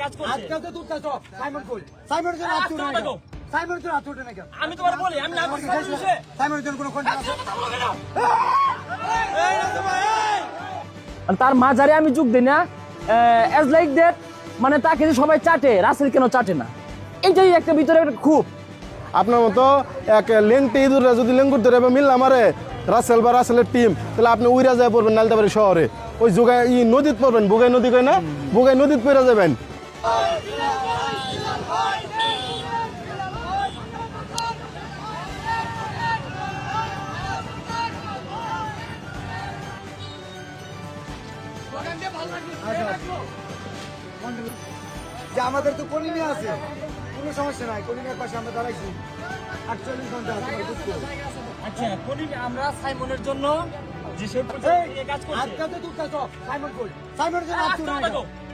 কাজ করছে। আজকে তো তুই কাজ সাইমন কই সাইমন জন আছো না সাইমন জন আছো না কেন আমি তোমার বলি আমি না করছি বিষয়ে সাইমন জন কোনো কন্টাক্ট আছে এই না তোমার এই তার মাঝারে আমি যোগ দিই না অ্যাজ লাইক দ্যাট, মানে তাকে যে সবাই চাটে, রাসেল কেন চাটে না, এইটাই একটা ভিতরে একটা খুব। আপনার মতো এক লেংটে ইঁদুররা যদি লেঙ্গুর ধরে মিললাম মারে রাসেল বা রাসেলের টিম, তাহলে আপনি উইরা যায় পড়বেন নালতাবাড়ি শহরে, ওই যোগায় নদীত পড়বেন, বুগাই নদী কয় না, বুগাই নদীত পড়ে যাবেন। যে আমাদের তো কলিমে আছে, কোনো সমস্যা নাই, কলিমের পাশে আমরা দাঁড়াইছি 48 ঘন্টা। আচ্ছা কোনি আমরা সাইমনের জন্য যে সে কাজ করছে। আজকে তো তুই কাজ সাইমন কই সাইমন জন আছো না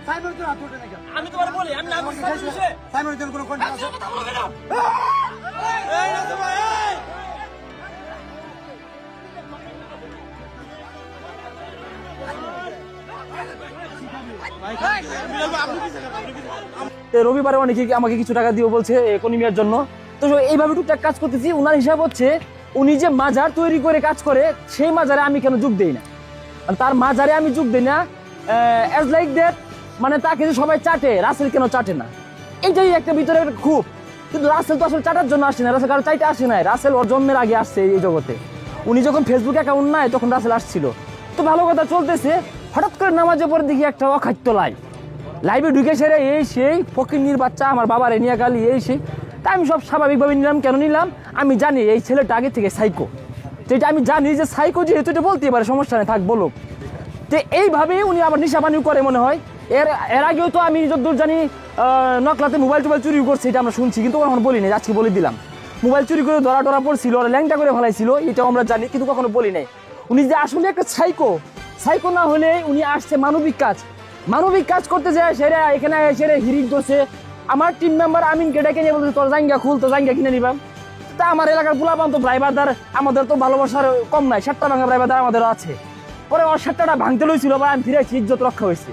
সাইমন জন আছো না কেন আমি তোমার বলি আমি না করছি বিষয়ে সাইমন জন কোনো কন্টাক্ট আছে এই না তোমার এই রবিবারে অনেকে আমাকে কিছু টাকা দিও বলছে ইকোনমিয়ার জন্য, তো এইভাবে টুকটাক কাজ করতেছি। উনার হিসাব হচ্ছে উনি যে মাজার তৈরি করে কাজ করে, সেই মাজারে আমি কেন যোগ দেই না, তার মাজারে আমি যোগ দিই না অ্যাজ লাইক দ্যাট, মানে তাকে যে সবাই চাটে, রাসেল কেন চাটে না, এইটাই একটা ভিতরে একটা খুব। কিন্তু রাসেল তো আসলে চাটার জন্য আসে না, রাসেল কারো চাইতে আসে নাই, রাসেল ওর জন্মের আগে আসছে এই জগতে। উনি যখন ফেসবুক অ্যাকাউন্ট নাই তখন রাসেল আসছিল, তো ভালো কথা চলতেছে। হঠাৎ করে নামাজে পরে দেখি একটা অখাদ্য লাইভে ঢুকে সেরে এই সেই ফকিন্নির বাচ্চা আমার বাবার নিয়ে গালি এই সেই, তা আমি সব স্বাভাবিকভাবে নিলাম। কেন নিলাম? আমি জানি এই ছেলেটা আগে থেকে সাইকো, যেটা আমি জানি যে সাইকো, যেহেতু এটা বলতেই পারে, সমস্যা নেই, থাক বলুক। তো এইভাবেই উনি আবার নিশাপানিও করে মনে হয়। এর আগেও তো আমি যতদূর জানি নকলাতে মোবাইল টোবাইল চুরি করছে, এটা আমরা শুনছি, কিন্তু কখনো বলি নাই, আজকে বলে দিলাম। মোবাইল চুরি করে ধরা টরা পড়ছিল, ওরা ল্যাংটা করে ফেলাইছিল, এটাও আমরা জানি, কিন্তু কখনো বলি নাই। উনি যে আসলে একটা সাইকো না হলে উনি আসছে মানবিক কাজ করতে যায়, সেরা এখানে সেরে হিরিক করছে। আমার টিম মেম্বার আমিনকে ডেকে নিয়ে বলছে তোর জাঙ্গা খুল, তোর জাঙ্গা কিনে নিবাম। তা আমার এলাকার পোলাপান তো ড্রাইভারদার, আমাদের তো ভালোবাসার কম নাই, 7টা ভাঙা ড্রাইভারদার আমাদেরও আছে। পরে ওর 7টাটা ভাঙতে লইছিল, বা আমি ফিরেছি, ইজ্জত রক্ষা হয়েছে।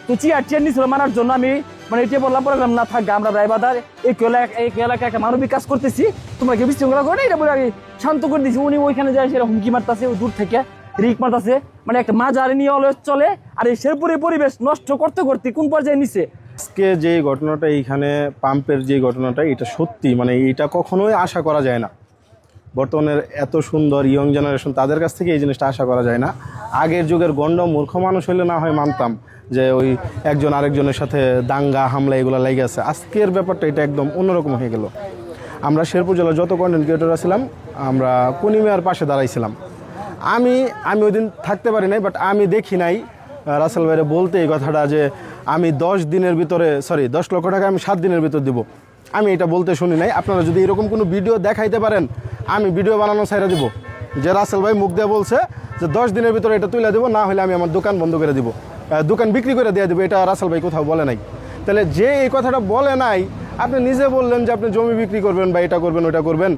তো চেয়ার নিছিল মানার জন্য, আমি মানে এটা বললাম, প্রোগ্রাম না থাকবে, আমরা ড্রাইভারদার এই এলাকায় একটা মানবিক কাজ করতেছি, তোমরা কি বিশৃঙ্খলা করে এটা বলে আমি শান্ত করে দিয়েছি। উনি ওইখানে যায় সেটা হুমকি মারতেছে, দূর থেকে রিক মারতেছে, মানে একটা মাজার নিয়ে অলওয়েজ চলে। আর এই শেরপুরের পরিবেশ নষ্ট করতে করতে কোন পর্যায়ে নিছে। আজকে যে ঘটনাটা এইখানে পাম্পের যে ঘটনাটা, এটা সত্যি মানে এটা কখনোই আশা করা যায় না। বর্তমানের এত সুন্দর ইয়ং জেনারেশন, তাদের কাছ থেকে এই জিনিসটা আশা করা যায় না। আগের যুগের গণ্ড মূর্খ মানুষ হলে না হয় মানতাম যে ওই একজন আরেকজনের সাথে দাঙ্গা হামলা এগুলো লেগে আছে। আজকের ব্যাপারটা এটা একদম অন্যরকম হয়ে গেল। আমরা শেরপুর জেলার যত কন্টেন্ট ক্রিয়েটররা ছিলাম, আমরা কনিমিয়ার পাশে দাঁড়াইছিলাম। আমি ওই দিন থাকতে পারি নাই, বাট আমি দেখি নাই রাসেল ভাইরে বলতে এই কথাটা যে আমি 10 দিনের ভিতরে 10 লক্ষ টাকা আমি 7 দিনের ভিতর দিব। আমি এটা বলতে শুনি নাই। আপনারা যদি এরকম কোনো ভিডিও দেখাইতে পারেন, আমি ভিডিও বানানো ছাইরা দিব যে রাসেল ভাই মুখ দিয়ে বলছে যে 10 দিনের ভিতরে এটা তুলে দেবো, না হলে আমি আমার দোকান বন্ধ করে দিব, দোকান বিক্রি করে দিয়ে দেবো। এটা রাসেল ভাই কোথাও বলে নাই। তাহলে যে এই কথাটা বলে নাই, আপনি নিজে বললেন যে আপনি জমি বিক্রি করবেন বা এটা করবেন ওটা করবেন।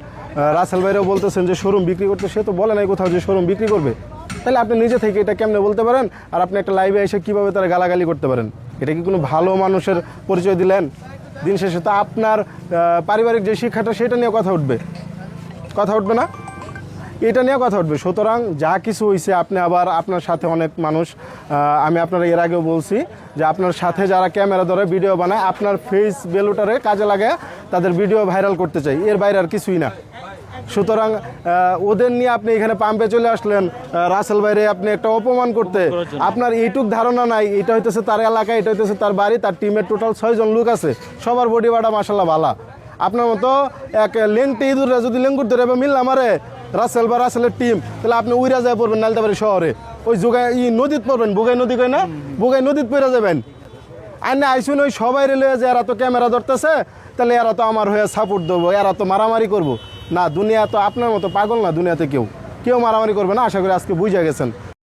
রাসেল ভাইরাও বলতেছেন যে শোরুম বিক্রি করতে, সে তো বলে নাই কোথাও যে শোরুম বিক্রি করবে। তাহলে আপনি নিজে থেকে এটা কেমনে বলতে পারেন? আর আপনি একটা লাইভে এসে কীভাবে তারা গালাগালি করতে পারেন? এটা কি কোনো ভালো মানুষের পরিচয় দিলেন? দিন শেষে তো আপনার পারিবারিক যে শিক্ষাটা, সেটা নিয়ে কথা উঠবে না, এটা নিয়ে কথা উঠবে। সুতরাং যা কিছু হয়েছে, আপনি আবার আপনার সাথে অনেক মানুষ, আমি আপনারা এর আগেও বলছি যে আপনার সাথে যারা ক্যামেরা ধরে ভিডিও বানায়, আপনার ফেস ভ্যালুটারে কাজে লাগায় তাদের ভিডিও ভাইরাল করতে চাই, এর বাইরে আর কিছুই না। সুতরাং ওদের নিয়ে আপনি এখানে পাম্পে চলে আসলেন, রাসেল ভাইরে আপনি একটা অপমান করতে। আপনার এইটুক ধারণা নাই, এটা হইতেছে তার এলাকা, এটা হইতেছে তার বাড়ি, তার টিমের টোটাল 6 জন লোক আছে, সবার বডি বাড়া মাশাল্লাহ ভালা। আপনার মতো এক লেংটে ইঁদুররা যদি লেঙ্গুর ধরে মিললাম মারে রাসেল বা রাসেলের টিম, তাহলে আপনি উইরা যায় পড়বেন নালতাবাড়ি শহরে, ওই যোগায় নদীত পড়বেন, বুগাই নদী কয় না, বুগাই নদীত পড়ে যাবেন। আর না আইসুন ওই সবাই রেলে যে এরা তো ক্যামেরা ধরতেছে, তাহলে এরা তো আমার হয়ে সাপোর্ট দেবো, এরা তো মারামারি করবো না। দুনিয়া তো আপনার মতো পাগল না, দুনিয়াতে কেউ মারামারি করবে না। আশা করি আজকে বুঝে গেছেন।